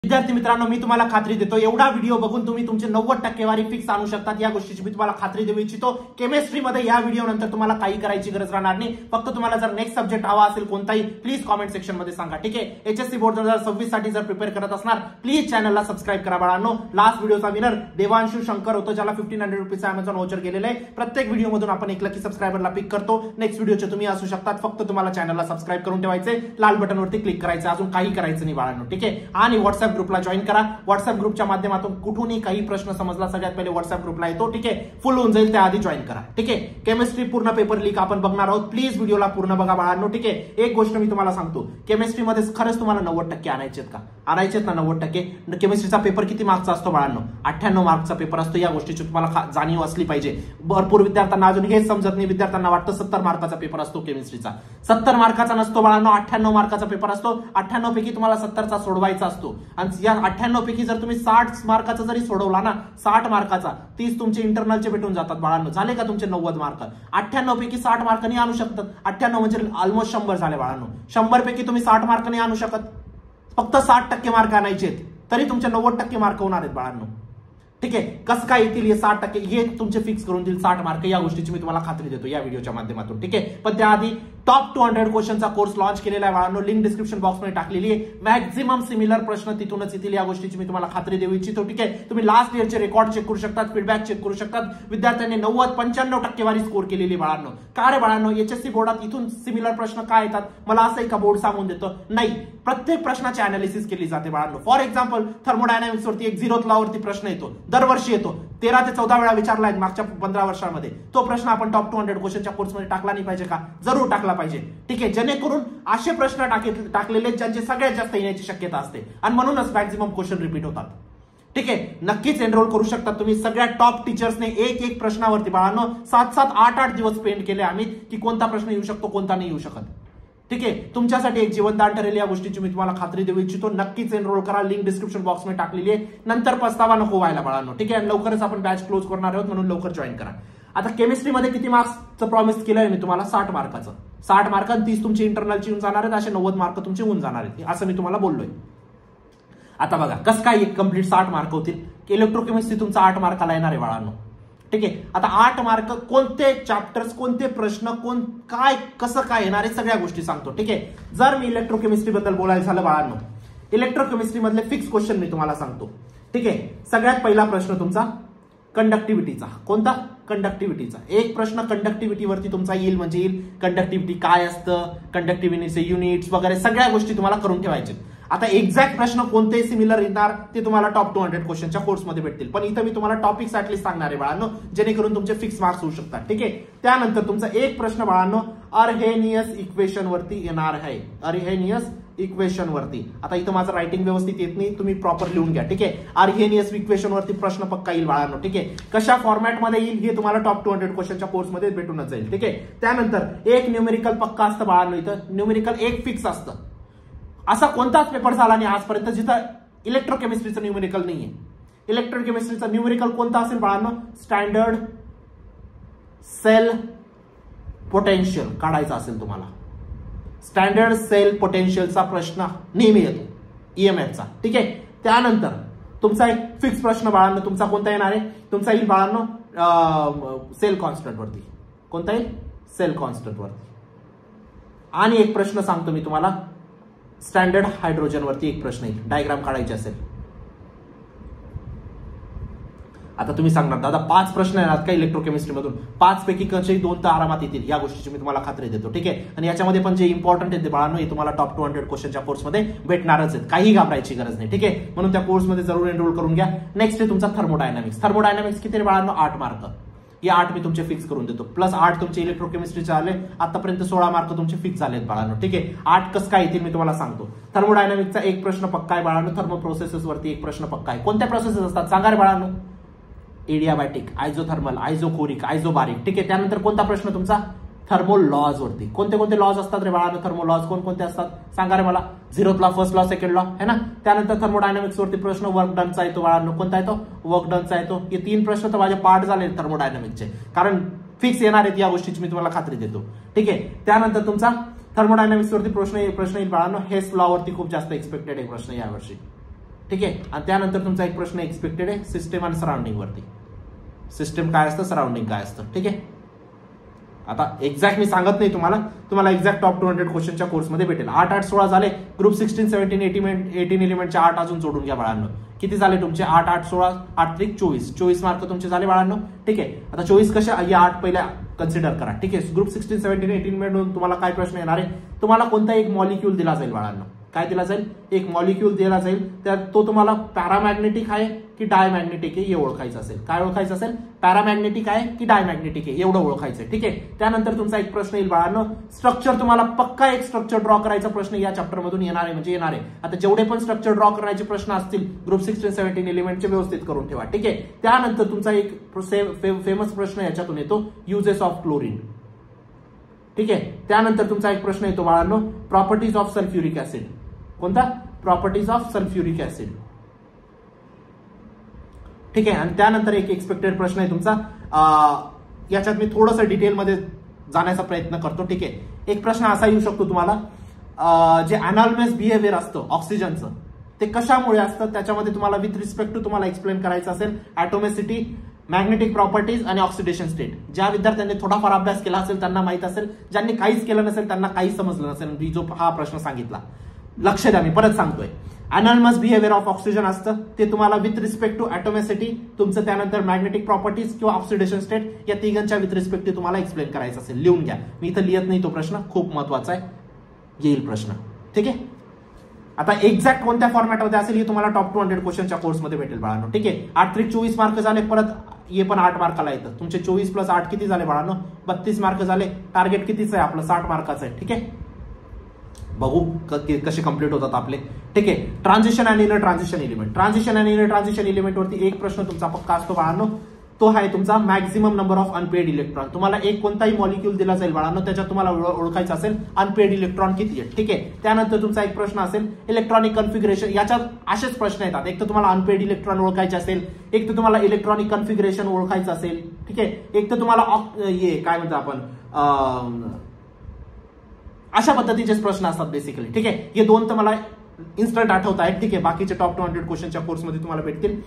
विद्यार्थी मित्रांनो, मी तुम्हाला खात्री देतो एवढा व्हिडिओ बघून तुम्ही तुमचे 90% वारी फिक्स आणू शकतात या गोष्टीची मी तुम्हाला खात्री देऊ इच्छितो। केमिस्ट्रीमध्ये या व्हिडिओ नंतर तुम्हाला काही करायची गरज राहणार नाही। फक्त तुम्हाला जर नेक्स्ट सब्जेक्ट हवा असेल कोणताही प्लीज कमेंट सेक्शन मध्ये सांगा, ठीक आहे। एचएससी बोर्ड 2026 साठी जर प्रिपेअर करत असणार प्लीज चॅनलला सबस्क्राइब करा बाळांनो। लास्ट व्हिडिओचा विनर देवांशु शंकर होतो, ज्याला 1500 रुपीचा अमेझॉन व्हाउचर गेलेला आहे। प्रत्येक व्हिडिओ मधून आपण 1 लकी सबस्क्रायबरला पिक करतो। नेक्स्ट व्हिडिओचे तुम्ही असू शकतात, फक्त तुम्हाला चॅनलला सबस्क्राइब करून ठेवायचे, लाल बटन वरती क्लिक करायचं, अजून काही करायचं नाही बाळांनो, ठीक आहे। आणि व्हॉट्सअप ग्रुपला जॉईन करा। व्हॉट्सअप ग्रुपच्या माध्यमातून कुठूनही काही प्रश्न समजला सगळ्यात पहिले व्हॉट्सअप ग्रुपला येतो, ठीक आहे। फुल होऊन जाईल त्याआधी जॉईन करा, ठीक आहे। केमिस्ट्री पूर्ण पेपर लीक आपण बघणार आहोत, प्लीज व्हिडिओला पूर्ण बघा बाळांनो, ठीक आहे। एक गोष्ट मी तुम्हाला सांगतो, केमिस्ट्रीमध्ये खरंच तुम्हाला 90% आणायचे आहेत का? आणायचे आहेत ना 90%? केमिस्ट्रीचा पेपर किती मार्क्सचा असतो बाळांनो? 98 मार्क्सचा पेपर असतो। या गोष्टीची तुम्हाला जाणीव असली पाहिजे। भरपूर विद्यार्थ्यांना अजून हेच समजत नाही, विद्यार्थ्यांना वाटतं 70 मार्काचा पेपर असतो केमिस्ट्रीचा। 70 मार्काचा नसतो बाळांनो, 98 मार्काचा पेपर असतो। 98 पैकी तुम्हाला 70चा सोडवायचा असतो आणि या 98 पैकी जर तुम्ही 60 मार्काचा जरी सोडवला ना, 60 मार्काचा 30 तुमचे इंटरनलचे भेटून जातात बाळांनो। झाले का तुमचे 90 मार्क? 98 पैकी 60 मार्क नाही आणू शकतात। 98 म्हणजे ऑलमोस्ट 100 झाले बाळांनो। 100 पैकी तुम्ही 60 मार्क नाही आणू शकत, फक्त 60% मार्क आणायचे आहेत, तरी तुमचे 90% मार्क होणार आहेत बाळांनो, ठीक आहे। कसं काय येतील हे 60%? हे तुमचे फिक्स करून देईल 60 मार्क, या गोष्टीची मी तुम्हाला खात्री देतो या व्हिडिओच्या माध्यमातून, ठीक आहे। पण त्याआधी टॉप 200 क्वेश्चनचा कोर्स लॉन्च केलेला आहे बाळांनो, लिंक डिस्क्रिप्शन बॉक्समध्ये टाकलेली आहे। मॅक्झिमम सिमिलर प्रश्न तिथूनच येतील या गोष्टीची मी तुम्हाला खात्री देऊ इच्छितो, ठीक आहे। तुम्ही लास्ट इयरचे रेकॉर्ड चेक करू शकतात, फीडबॅक चेक करू शकतात। विद्यार्थ्यांनी 90-95% वारी स्कोर केलेली बाळांनो। का रे बाळांनो? एचएससी बोर्डात इथून सिमिलर प्रश्न काय येतात मला असं का बोर्ड सांगून देतो? नाही, प्रत्येक प्रश्नाची अनालिसिस केली जाते बाळांनो। फॉर एक्झाम्पल थर्मोडायनामिक्स वरती एक 0th लॉ वरती प्रश्न येतो, दरवर्षी येतो, 13 ते 14 वेळा विचारला मागच्या 15 वर्षांमध्ये। तो प्रश्न आपण टॉप 200 क्वेश्चनच्या कोर्समध्ये टाकला नाही पाहिजे का? जरूर टाकला पाहिजे, ठीक आहे। जेणेकरून असे प्रश्न टाकलेले ज्यांचे सगळ्यात जास्त येण्याची शक्यता असते आणि म्हणूनच मॅक्झिमम क्वेश्चन रिपीट होतात, ठीक आहे। नक्कीच एनरोल करू शकता तुम्ही। सगळ्या टॉप टीचर्सने एक प्रश्नावरती बाळांनो 7-7, 8-8 दिवस स्पेंड केले आम्ही, की कोणता प्रश्न येऊ शकतो कोणता नाही येऊ शकत, ठीक आहे। तुमच्यासाठी एक जीवनदान ठरेल या गोष्टीची मी तुम्हाला खात्री देऊ इच्छितो। नक्कीच एनरोल करा, लिंक डिस्क्रिप्शन बॉक्समध्ये टाकलेली आहे। नंतर पस्तावा नको व्हायला बाळांनो, ठीक आहे। लवकरच आपण बॅच क्लोज करणार आहोत, म्हणून लवकर जॉईन करा। आता केमिस्ट्रीमध्ये किती मार्क्सचं प्रॉमिस केलंय मी तुम्हाला? 60 मार्काचं। 60 मार्क 30 तुमची इंटरनलची येऊन जाणार आहेत, असे 90 मार्क तुमचे होऊन जाणार आहेत, असं मी तुम्हाला बोललोय। आता बघा कसं काय कंप्लीट 60 मार्क होतील। इलेक्ट्रोकेमिस्ट्री तुमचा 8 मार्काला येणार आहे बाळांनो, ठीक आहे। आता 8 मार्क कोणते चॅप्टर्स, कोणते प्रश्न, काय कसं काय येणार आहे सगळ्या गोष्टी सांगतो, ठीक आहे। जर मी इलेक्ट्रोकेमिस्ट्री बद्दल बोलायला झालं बाळांनो, इलेक्ट्रोकेमिस्ट्री मधले फिक्स क्वेश्चन मी तुम्हाला सांगतो, ठीक आहे। सगळ्यात पहिला प्रश्न तुमचा कंडक्टिव्हिटीचा। कोणता? कंडक्टिव्हिटीचा। एक प्रश्न कंडक्टिव्हिटीवरती तुमचा येईल, म्हणजे येईल कंडक्टिव्हिटी काय असतं, कंडक्टिव्हिटीचे युनिट्स वगैरे सगळ्या गोष्टी तुम्हाला करून ठेवायचे। आता एक्झॅक्ट प्रश्न कोणते सिमिलर येणार ते तुम्हाला टॉप 200 क्वेश्चनच्या कोर्समध्ये भेटतील, पण इथं मी तुम्हाला टॉपिक्स ऍटलीस्ट सांगणार आहे बाळांनो, जेणेकरून तुमचे फिक्स मार्क्स होऊ शकतात, ठीक आहे। त्यानंतर तुमचा एक प्रश्न बाळांनो अर्हेनियस इक्वेशन वरती येणार आहे, अर्हेनियस इक्वेशन वरती। आता इथं माझं रायटिंग व्यवस्थित येत नाही, तुम्ही प्रॉपर लिहून घ्या, ठीक आहे। अर्हेनियस इक्वेशन वरती प्रश्न पक्का येईल बाळांनो, ठीक आहे। कशा फॉर्मॅटमध्ये येईल हे तुम्हाला टॉप 200 क्वेश्चनच्या कोर्समध्ये भेटूनच जाईल, ठीक आहे। त्यानंतर एक न्यूमेरिकल पक्का असतं बाळांनो, इथं न्यूमेरिकल एक फिक्स असतं। असा कोणताच पेपर झाला नाही आजपर्यंत जिथं इलेक्ट्रोकेमिस्ट्रीचं न्यूमेरिकल नाहीये। इलेक्ट्रोकेमिस्ट्रीचा न्यूमेरिकल कोणता असेल बाळांनो? स्टँडर्ड सेल पोटेन्शियल काढायचा असेल तुम्हाला। स्टँडर्ड सेल पोटेन्शियलचा प्रश्न नेहमी येतो ईएमएफचा, ठीक आहे। त्यानंतर तुमचा एक फिक्स प्रश्न बाळांनो तुमचा कोणता येणार आहे? तुमचा येईल बाळांनो सेल कॉन्स्टंट वरती। कोणता येईल? सेल कॉन्स्टंट वरती। आणि एक प्रश्न सांगतो मी तुम्हाला, स्टँडर्ड हायड्रोजन वरती एक प्रश्न येईल, डायग्राम काढायचे असेल। आता तुम्ही सांगणार दादा 5 प्रश्न येणार का इलेक्ट्रोकेमिस्ट्री मधून? 5 पैकी कसे 2 तर आरामात येतील, या गोष्टीची मी तुम्हाला खात्री देतो, ठीक आहे। आणि याच्यामध्ये पण जे इम्पॉर्टंट आहे ते बाळांनो हे तुम्हाला टॉप 200 क्वेश्चनच्या कोर्समध्ये भेटणारच आहेत, काही घाबरायची गरज नाही, ठीक आहे। म्हणून त्या कोर्समध्ये जरूर एनरोल करून घ्या। नेक्स्ट आहे तुमचा थर्मोडायनामिक्स। थर्मोडायनामिक्स किती बाळांनो? 8 मार्क। या 8 मी तुमचे फिक्स करून देतो, प्लस 8 तुमचे इलेक्ट्रोकेमिस्ट्रीचे आले, आतापर्यंत 16 मार्क तुमचे फिक्स झालेत बाळांनो, ठीक आहे। 8 कसं काय येतील मी तुम्हाला सांगतो। थर्मोडायनामिक्सचा एक प्रश्न पक्का आहे बाळांनो, थर्मो प्रोसेसेस वरती एक प्रश्न पक्का आहे। कोणत्या प्रोसेसेस असतात सांगा रे बाळांनो? एडियाबॅटिक, आयझोथर्मल, आयझोकोरिक, आयझोबारिक, ठीक आहे। त्यानंतर कोणता प्रश्न तुमचा? थर्मो लॉज वरती। कोणते कोणते लॉज असतात रे बाळांनो? थर्मो लॉज कोणकोणते असतात सांगा रे मला? 0th law, first law, second law, है ना। त्यानंतर थर्मोडायनामिक्स वरती प्रश्न वर्क डनचा येतो बाळांनो। कोणता येतो? वर्क डनचा येतो। हे 3 प्रश्न तर माझे पार्ट झाले थर्मोडायनामिक्सचे, कारण फिक्स येणार आहेत या गोष्टीची मी तुम्हाला खात्री देतो, ठीक आहे। त्यानंतर तुमचा थर्मोडायनामिक्स वरती प्रश्न येईल बाळांनो हेस लॉ वरती खूप जास्त एक्सपेक्टेड आहे प्रश्न यावर्षी, ठीक आहे. आणि त्यानंतर तुमचा एक प्रश्न एक्सपेक्टेड आहे सिस्टम आणि सराउंडिंग वरती. सिस्टम काय असतं, सराउंडिंग काय असतं, ठीक आहे. आता एक्झॅक्ट मी सांगत नाही तुम्हाला एक्झॅक्ट टॉप 200 क्वेश्चनच्या कोर्समध्ये भेटेल. 8 8 16 झाले. ग्रुप 16 17 18 एलिमेंटचे 8 अजून जोडून घ्या बाळांनो. किती झाले तुमचे 8 8 16 8 त्रिक 24 मार्क तुमचे झाले बाळांनो, ठीक आहे. आता 24 कशा या 8 पहिल्या कन्सिडर करा, ठीक आहे. ग्रुप 16 17 18 मधून तुम्हाला काय प्रश्न येणार आहे, तुम्हाला कोणता एक मॉलिक्यूल दिला जाईल बाळांनो. काय दिला जाईल, एक मॉलिक्यूल दिला जाईल. तर तो तुम्हाला पॅरामॅग्नेटिक आहे की डायमॅग्नेटिक आहे हे ओळखायचं असेल. काय ओळखायचं असेल, पॅरामॅग्नेटिक आहे की डायमॅग्नेटिक आहे एवढं ओळखायचं, ठीक आहे. त्यानंतर तुमचा एक प्रश्न येईल बाळांनो, स्ट्रक्चर तुम्हाला पक्का एक स्ट्रक्चर ड्रॉ करायचा प्रश्न या चॅप्टर मधून येणार आहे, म्हणजे येणार आहे. आता जेवढे पण स्ट्रक्चर ड्रॉ करण्याचे प्रश्न असतील ग्रुप 16 17 एलिमेंटचे व्यवस्थित करून ठेवा, ठीक आहे. त्यानंतर तुमचा एक फेमस प्रश्न याच्यातून येतो, युजेस ऑफ क्लोरीन, ठीक आहे. त्यानंतर तुमचा एक प्रश्न येतो बाळांनो, प्रॉपर्टीज ऑफ सल्फ्युरिक ऍसिड. कोणता, प्रॉपर्टीज ऑफ सल्फ्युरिक ऍसिड, ठीक आहे. आणि त्यानंतर एक एक्सपेक्टेड प्रश्न आहे तुमचा, याच्यात मी थोडंसं डिटेलमध्ये जाण्याचा प्रयत्न करतो, ठीक आहे. एक प्रश्न असा येऊ शकतो तुम्हाला, जे अनॉर्मस बिहेवियर असतं ऑक्सिजनचं ते कशामुळे असतं, त्याच्यामध्ये तुम्हाला विथ रिस्पेक्ट टू तुम्हाला एक्सप्लेन करायचं असेल ॲटोमिसिटी, मॅग्नेटिक प्रॉपर्टीज आणि ऑक्सिडेशन स्टेट. ज्या विद्यार्थ्यांनी थोडाफार अभ्यास केला असेल त्यांना माहित असेल, ज्यांनी काहीच केलं नसेल त्यांना काही समजलं नसेल. मी जो हा प्रश्न सांगितला लक्ष द्या, मी परत सांगतोय. अनॉर्मस बिहेवियर ऑफ ऑक्सिजन असतं ते तुम्हाला विथ रिस्पेक्ट टू ॲटोमिसिटी तुमचं, त्यानंतर मॅग्नेटिक प्रॉपर्टीज किंवा ऑक्सिडेशन स्टेट या तिघांच्या विथ रिस्पेक्ट टू तुम्हाला एक्सप्लेन करायचं असेल. लिहून घ्या, मी इथं लिहित नाही तो प्रश्न, खूप महत्वाचा आहे, येईल प्रश्न, ठीक आहे. आता एक्झॅक्ट कोणत्या फॉर्मॅटमध्ये असेल हे तुम्हाला टॉप 200 क्वेश्चनच्या कोर्समध्ये भेटेल बाळांनो, ठीक आहे. 8 त्रिक 24 मार्क झाले, परत हे पण 8 मार्काला येतं. तुमचे 24 + 8 किती झाले बाळांनो, 32 मार्क झाले. टार्गेट कितीचं आहे आपलं, 60 मार्काचं आहे, ठीक आहे. बघू कसे कंप्लीट होतात आपले, ठीक आहे. ट्रान्झिशन आणि इनर ट्रान्झिशन एलिमेंट. ट्रान्झिशन आणि इनर ट्रान्झिशन एलिमेंट वरती एक प्रश्न तुमचा पक्का असतो बाळांनो, तो आहे तुमचा maximum number of unpaired electron. तुम्हाला एक कोणताही मॉलिक्यूल दिला जाईल बाळांनो, त्याच्यात तुम्हाला ओळखायचं असेल अनपेड इलेक्ट्रॉन किती आहेत, ठीक आहे. त्यानंतर तुमचा एक प्रश्न असेल इलेक्ट्रॉनिक कन्फिगरेशन. याच्यात असेच प्रश्न येतात, एक तर तुम्हाला अनपेड इलेक्ट्रॉन ओळखायचे असेल, एक तर तुम्हाला इलेक्ट्रॉनिक कन्फिगरेशन ओळखायचं असेल, ठीक आहे. एक तर तुम्हाला काय म्हणतो आपण, अशा पद्धतीचेच प्रश्न असतात बेसिकली, ठीक आहे. हे दोन तर मला इन्स्टंट आठवत आहेत, ठीक आहे. बाकीचे टॉप 200 क्वेश्चनच्या कोर्समध्ये तुम्हाला भेटतील.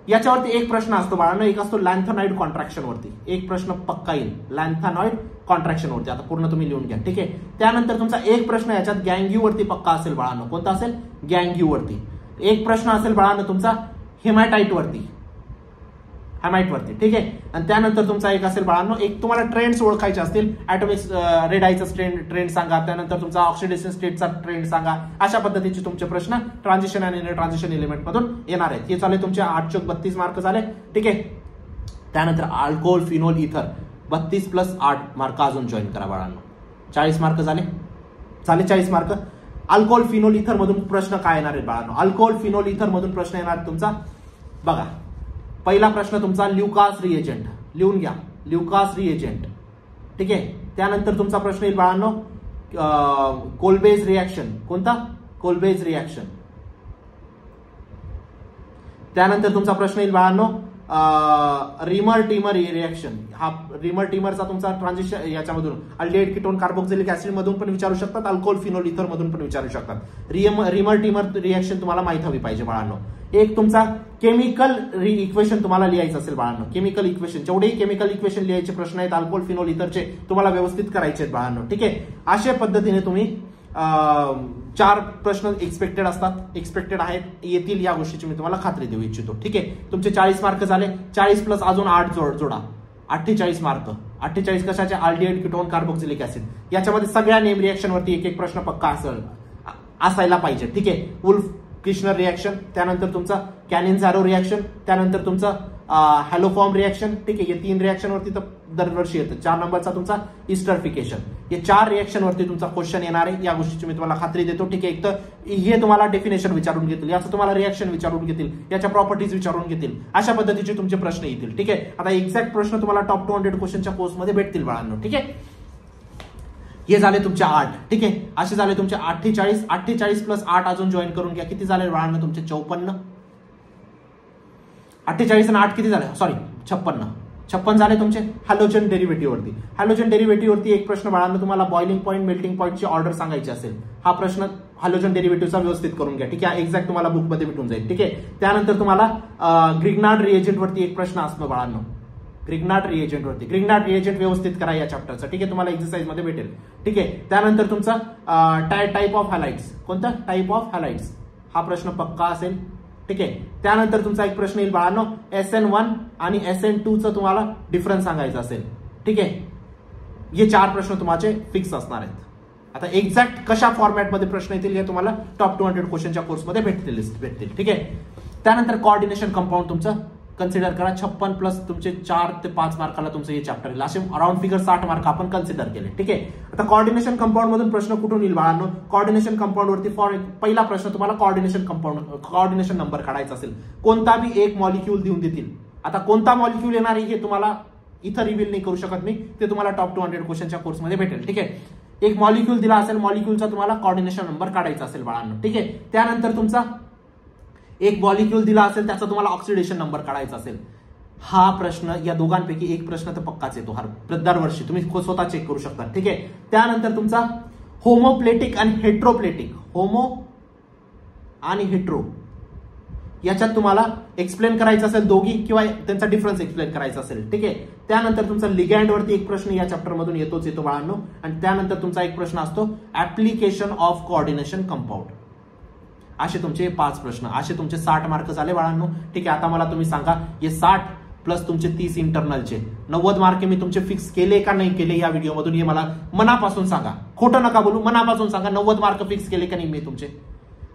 याच्यावरती एक प्रश्न असतो बाळांनो, एक असतो लॅन्थेनॉइड कॉन्ट्रॅक्शन वरती. एक प्रश्न पक्का येईल लॅन्थेनॉइड कॉन्ट्रॅक्शन वरती. आता पूर्ण तुम्ही लिहून घ्या, ठीक आहे. त्यानंतर तुमचा एक प्रश्न याच्यात गँग्यू वरती पक्का असेल बाळांनो. कोणता असेल, गँग्यू वरती. एक प्रश्न असेल बाळांनो तुमचा हेमॅटाइट वरती, ठीक आहे. आणि त्यानंतर तुमचा एक असेल बाळांनो, एक तुम्हाला ट्रेंड्स ओळखायचे असतील, ॲटॉमिक रेड आयचा ट्रेंड सांगा, त्यानंतर तुमचा ऑक्सिडेशन स्टेटचा ट्रेंड सांगा. अशा पद्धतीचे तुमचे प्रश्न ट्रान्झिशन आणि इनर ट्रान्झिशन एलिमेंट मधून येणार आहेत. हे झाले तुमचे 8 चोक 32 मार्क झाले, ठीक आहे. त्यानंतर अल्कोहोल फिनोल इथर 32 + 8 मार्क अजून जॉईन करा बाळांनो, 40 मार्क झाले 40 मार्क. अल्कोहोल फिनोल इथर मधून प्रश्न काय येणार आहे बाळांनो, अल्कोहोल फिनोल इथर मधून प्रश्न येणार तुमचा. बघा पहिला प्रश्न तुमचा ल्युकास रिएजंट, लिहून घ्या ल्युकास रिएजंट, ठीक आहे. त्यानंतर तुमचा प्रश्न येईल बाळांनो कोल्बेज रिॲक्शन. कोणता, कोल्बेज रिॲक्शन. त्यानंतर तुमचा प्रश्न येईल बाळांनो रिमर टिमर रिॲक्शन. हा रिमर टिमरचा तुमचा ट्रान्झिशन याच्यामधून अल्डिहाइड कीटोन कार्बोक्सिलिक ऍसिड मधून पण विचारू शकतात, अल्कोहोल फिनोल इथर मधून पण विचारू शकतात. रिमर टिमर रिॲक्शन तुम्हाला माहित हवी पाहिजे बाळांनो. एक तुमचा केमिकल इक्वेशन तुम्हाला लिहायचं असेल बाळांनो, केमिकल इक्वेशन. जेवढेही केमिकल इक्वेशन लिहायचे प्रश्न आहेत अल्कोहोल फिनोल इथरचे तुम्हाला व्यवस्थित करायचे आहेत बाळांनो, ठीक आहे. अशा पद्धतीने तुम्ही 4 प्रश्न एक्सपेक्टेड असतात, एक्सपेक्टेड आहेत, येतील या गोष्टीची मी तुम्हाला खात्री देऊ इच्छितो, ठीक आहे. तुमचे 40 मार्क झाले, 40 + अजून 8 जोडा 48 मार्क. 48 कशाचे, अल्डिहाइड कीटोन कार्बोक्सिलिक ऍसिड. याच्यामध्ये सगळ्या नेम रिएक्शन वरती एक प्रश्न पक्का असायला पाहिजे, ठीक आहे. वुल्फ क्रिशनर रिॲक्शन, त्यानंतर तुमचा कॅनिन झॅरो रिॲक्शन, त्यानंतर तुमचा हॅलोफॉर्म रिॲक्शन, ठीक आहे. या 3 रिॲक्शन वरती तर दरवर्षी येतं. 4 नंबरचा तुमचा इस्टरिफिकेशन. या 4 रिॲक्शन वरती तुमचा क्वेश्चन येणार आहे, या गोष्टीची मी तुम्हाला खात्री देतो, ठीक आहे. एक तर हे तुम्हाला डेफिनेशन विचारून घेतील, याचं तुम्हाला रिॲक्शन विचारून घेतील, याच्या प्रॉपर्टीज विचारून घेतील. अशा पद्धतीचे तुमचे प्रश्न येतील, ठीक आहे. आता एक्झॅक्ट प्रश्न तुम्हाला टॉप 200 क्वेश्चनच्या कोर्समध्ये भेटतील बाळांनो, ठीक आहे. हे झाले तुमचे 8, ठीक आहे. असे झाले तुमचे 48 + 8 अजून जॉईन करून घ्या. किती झाले बाळांनो तुमचे 54. 48 आणि 8 किती झाले, सॉरी 56 झाले तुमचे. हॅलोजन डेरिव्हेटिव्ह वरती, हॅलोजन डेरिव्हेटिव्ह वरती एक प्रश्न बाळांनो तुम्हाला बॉइलिंग पॉईंट मेल्टिंग पॉईंटची ऑर्डर सांगायची असेल, हा प्रश्न हॅलोजन डेरिव्हेटिव्हचा व्यवस्थित करून घ्या. ठीक आहे, एक्झॅक्ट तुम्हाला बुकमध्ये भेटून जाईल. ठीक आहे, त्यानंतर तुम्हाला ग्रिग्नार्ड रिएजंट वरती एक प्रश्न असतो बाळांनो. ग्रिग्नार्ड रिएजंट व्यवस्थित करा या चॅप्टरचं. ठीक आहे, तुम्हाला एक्सरसाइज मध्ये भेटेल. ठीक आहे, त्यानंतर तुमचा टाईप ऑफ हॅलाइट्स, कोणता टाईप ऑफ हॅलाइट्स हा प्रश्न पक्का असेल. ठीक आहे, त्यानंतर तुमचा एक प्रश्न येईल बाळांनो, SN1 आणि SN2 चं तुम्हाला डिफरन्स सांगायचं असेल. ठीक आहे, हे 4 प्रश्न तुमचे फिक्स असणार आहेत. आता एक्झॅक्ट कशा फॉर्मॅटमध्ये प्रश्न येतील हे तुम्हाला टॉप 200 क्वेश्चनच्या कोर्समध्ये भेटतील. ठीक आहे, त्यानंतर कोऑर्डिनेशन कंपाऊंड तुमचं कन्सिडर करा. 56 प्लस तुमचे 4 ते 5 मार्काला तुमचं हे चॅप्टर येईल. असे अराउंड फिगर 60 मार्क आपण कन्सिडर केले. ठीक आहे, आता कोऑर्डिनेशन कंपाऊंड मधून प्रश्न कुठून येईल बाळांनो? कोऑर्डिनेशन कंपाऊंड वरती पहिला प्रश्न तुम्हाला कोऑर्डिनेशन नंबर काढायचा असेल. कोणता बी एक मॉलिक्यूल देऊन देतील. आता कोणता मॉलिक्यूल येणार आहे हे तुम्हाला इथं रिव्हील नाही करू शकत मी, ते तुम्हाला टॉप 200 क्वेश्चनच्या कोर्समध्ये भेटेल. ठीक आहे, एक मॉलिक्यूल दिला असेल, मॉलिक्यूलचा तुम्हाला कोऑर्डिनेशन नंबर काढायचा असेल बाळांनो. ठीक आहे, त्यानंतर तुमचा एक मॉलिक्यूल दिला असेल, त्याचा तुम्हाला ऑक्सिडेशन नंबर काढायचा असेल. हा प्रश्न या दोघांपैकी एक प्रश्न तर पक्काच येतो दरवर्षी, तुम्ही स्वतः चेक करू शकता. ठीक आहे, त्यानंतर तुमचा होमोप्लेटिक आणि हेट्रोप्लेटिक, होमो आणि हेट्रो याच्यात तुम्हाला एक्सप्लेन करायचं असेल दोघी, किंवा त्यांचा डिफरन्स एक्सप्लेन करायचा असेल. ठीक आहे, त्यानंतर तुमचा लिगँड वरती एक प्रश्न या चॅप्टर मधून येतो बाळांनो. आणि त्यानंतर तुमचा एक प्रश्न असतो ऍप्लिकेशन ऑफ कोऑर्डिनेशन कंपाऊंड. असे तुमचे 5 प्रश्न, असे तुमचे 60 मार्क झाले बाळांनो. ठीक आहे, आता मला तुम्ही सांगा, हे 60 प्लस तुमचे 30 इंटरनलचे 90 मार्क मी तुमचे फिक्स केले का नाही केले या व्हिडिओमधून, हे मला मनापासून सांगा. खोटं नका बोलू, मनापासून सांगा 90 मार्क फिक्स केले का नाही मी तुमचे.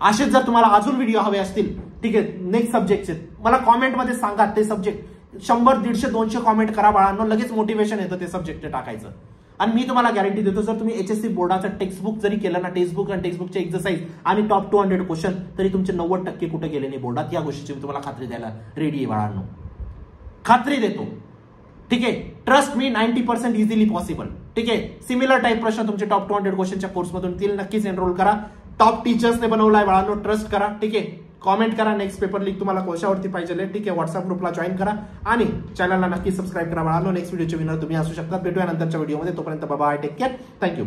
असेच जर तुम्हाला अजून व्हिडिओ हवे असतील, ठीक आहे, नेक्स्ट सब्जेक्टचे, मला कॉमेंटमध्ये सांगा. ते सब्जेक्ट 100, 150, 200 कॉमेंट करा बाळांनो, लगेच मोटिवेशन येतं ते सब्जेक्ट टाकायचं. आणि मी तुम्हाला गॅरंटी देतो, जर तुम्ही HSC बोर्डाचं टेक्स्टबुक जरी केलं ना, टेक्स्टबुक आणि टेक्स्टबुकचे एक्सरसाइज आणि टॉप 200 क्वेश्चन, तरी तुमचे 90% कुठे गेले नाही बोर्डात. या गोष्टीची मी तुम्हाला खात्री द्यायला रेडी आहे बाळांनो, खात्री देतो. ठीक आहे, ट्रस्ट मी, 90% इझिली पॉसिबल. ठीक आहे, सिमिलर टाईप प्रश्न तुमचे टॉप 200 क्वेश्चनच्या कोर्समधून येतील. नक्कीच एनरोल करा. टॉप टीचर्सने बनवलाय बाळांनो, ट्रस्ट करा. ठीक आहे, कॉमेंट करा नेक्स्ट पेपर लीक तुम्हाला कोशावरती पाहिजे. ठीक आहे, व्हॉट्सअप ग्रुपला जॉईन करा आणि चॅनलला नक्की सबस्क्राईब करा बाळांनो. नेक्स्ट व्हिडिओचे विनर तुम्ही असू शकता. भेटूया नंतरच्या व्हिडिओमध्ये. तोपर्यंत बाय, टेक केअर, थँक्यू.